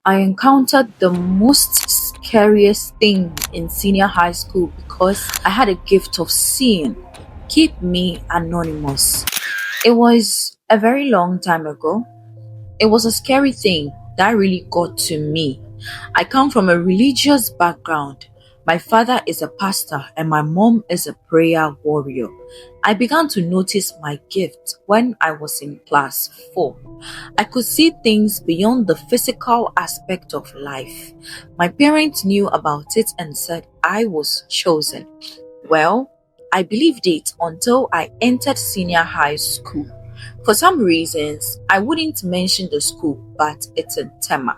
I encountered the most scariest thing in senior high school because I had a gift of seeing. Keep me anonymous. It was a very long time ago. It was a scary thing that really got to me. I come from a religious background. My father is a pastor and my mom is a prayer warrior. I began to notice my gift when I was in class 4. I could see things beyond the physical aspect of life. My parents knew about it and said I was chosen. Well, I believed it until I entered senior high school. For some reasons, I wouldn't mention the school, but it's in Tema.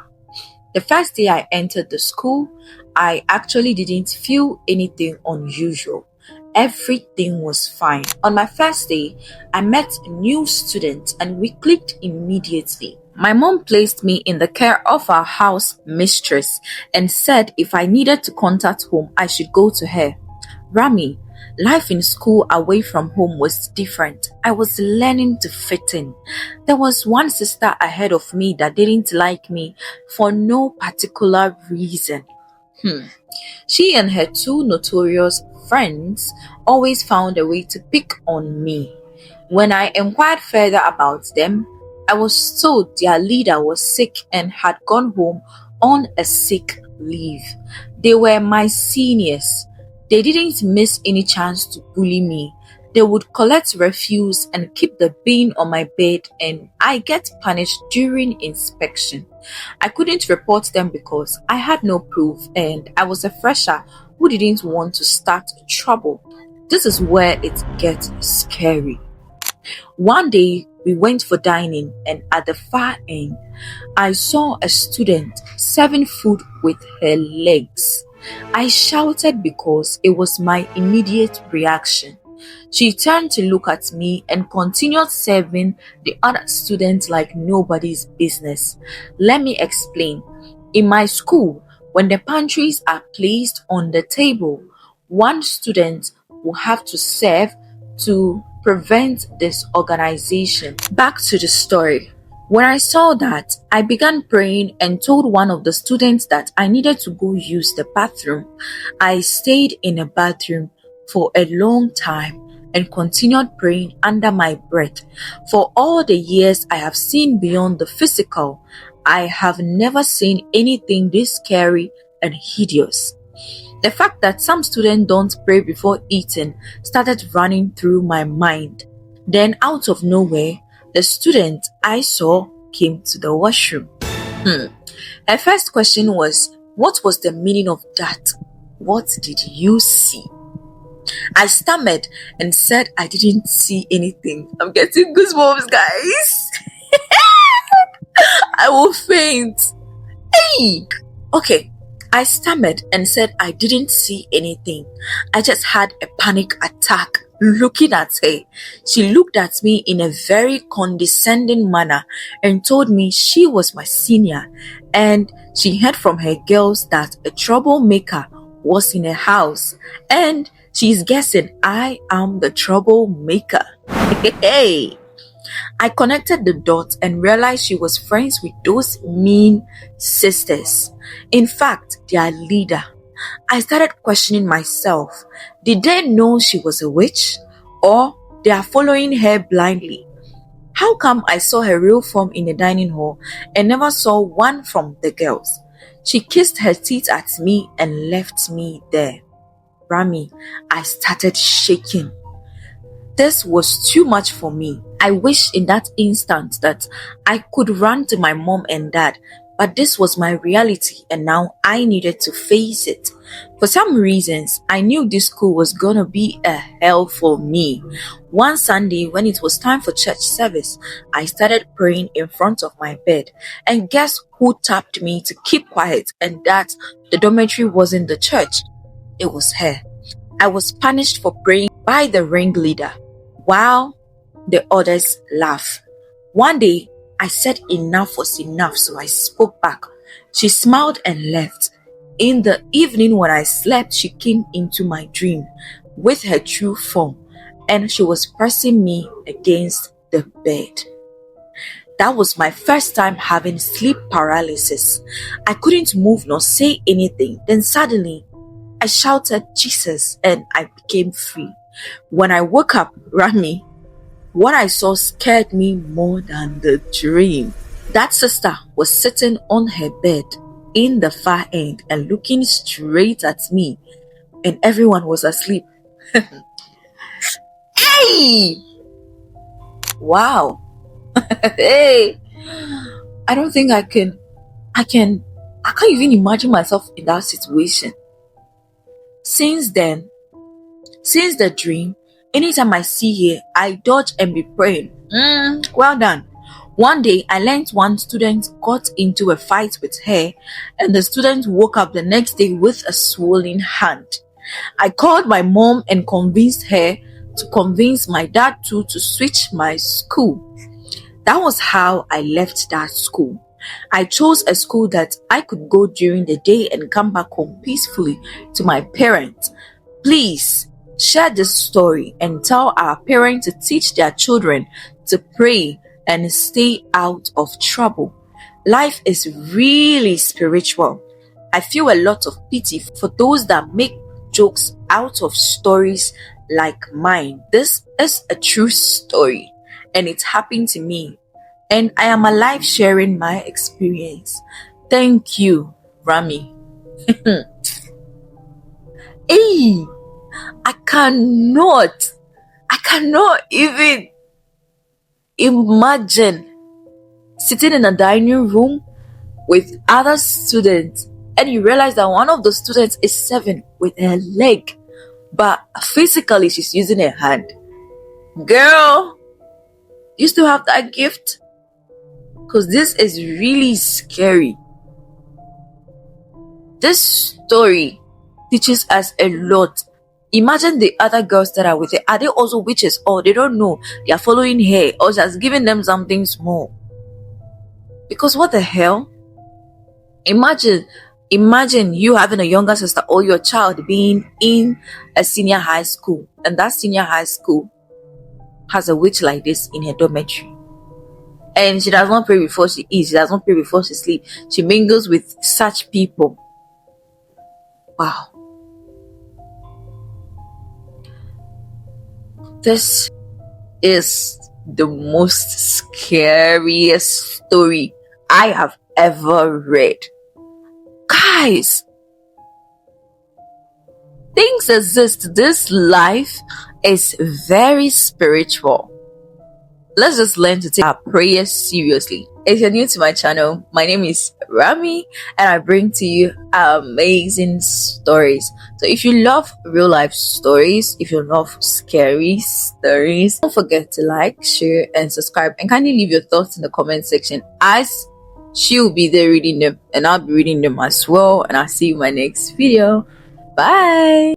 The first day I entered the school, I actually didn't feel anything unusual. Everything was fine. On my first day, I met a new student and we clicked immediately. My mom placed me in the care of our house mistress and said if I needed to contact home, I should go to her. Rami, life in school away from home was different. I was learning to fit in. There was one sister ahead of me that didn't like me for no particular reason. She and her two notorious friends always found a way to pick on me. When I inquired further about them, I was told their leader was sick and had gone home on a sick leave. They were my seniors. They didn't miss any chance to bully me. They would collect refuse and keep the bin on my bed, and I get punished during inspection. I couldn't report them because I had no proof and I was a fresher who didn't want to start trouble. This is where it gets scary. One day we went for dining, and at the far end, I saw a student serving food with her legs. I shouted because it was my immediate reaction. She turned to look at me and continued serving the other students like nobody's business. Let me explain. In my school, when the pantries are placed on the table, one student will have to serve to prevent disorganization. Back to the story. When I saw that, I began praying and told one of the students that I needed to go use the bathroom. I stayed in a bathroom for a long time and continued praying under my breath. For all the years I have seen beyond the physical, I have never seen anything this scary and hideous. The fact that some students don't pray before eating started running through my mind. Then, out of nowhere, the student I saw came to the washroom. Her first question was, "What was the meaning of that? What did you see?" I stammered and said I didn't see anything. I'm getting goosebumps, guys. I will faint. Hey! Okay. I stammered and said I didn't see anything. I just had a panic attack looking at her. She looked at me in a very condescending manner and told me she was my senior and she heard from her girls that a troublemaker was in her house and she's guessing I am the troublemaker. Hey! I connected the dots and realized she was friends with those mean sisters. In fact, their leader. I started questioning myself. Did they know she was a witch? Or they are following her blindly? How come I saw her real form in the dining hall and never saw one from the girls? She kissed her teeth at me and left me there. Rami, I started shaking. This was too much for me. I wished in that instant that I could run to my mom and dad, but this was my reality and now I needed to face it. For some reasons, I knew this school was gonna be a hell for me. One Sunday, when it was time for church service, I started praying in front of my bed. And guess who tapped me to keep quiet and that the dormitory wasn't the church? It was her. I was punished for praying by the ringleader, while the others laughed. One day, I said enough was enough, so I spoke back. She smiled and left. In the evening when I slept, she came into my dream with her true form and she was pressing me against the bed. That was my first time having sleep paralysis. I couldn't move nor say anything. Then suddenly, I shouted Jesus and I became free. When I woke up, Rami, what I saw scared me more than the dream. That sister was sitting on her bed in the far end and looking straight at me, and everyone was asleep. Hey! Wow. Hey! I don't think I can't even imagine myself in that situation. Since then, since the dream, anytime I see her, I dodge and be praying. Well done. One day, I learned one student got into a fight with her, and the student woke up the next day with a swollen hand. I called my mom and convinced her to convince my dad too to switch my school. That was how I left that school. I chose a school that I could go during the day and come back home peacefully to my parents. Please share this story and tell our parents to teach their children to pray and stay out of trouble. Life is really spiritual. I feel a lot of pity for those that make jokes out of stories like mine. This is a true story and it happened to me. And I am alive sharing my experience. Thank you, Rami. Hey, I cannot even imagine sitting in a dining room with other students and you realize that one of the students is 7 with her leg, but physically she's using her hand. Girl, you still have that gift? Because this is really scary. This story teaches us a lot. Imagine the other girls that are with her. Are they also witches? Or they don't know. They are following her. Or she has given them something small. Because what the hell? Imagine you having a younger sister or your child being in a senior high school. And that senior high school has a witch like this in her dormitory. And she does not pray before she eats. She does not pray before she sleeps. She mingles with such people. Wow. This is the most scariest story I have ever read. Guys, things exist. This life is very spiritual. Let's just learn to take our prayers seriously. If you're new to my channel, my name is Rami and I bring to you amazing stories. So if you love real life stories, if you love scary stories, don't forget to like, share and subscribe, and kindly leave your thoughts in the comment section, as she'll be there reading them and I'll be reading them as well. And I'll see you in my next video. Bye.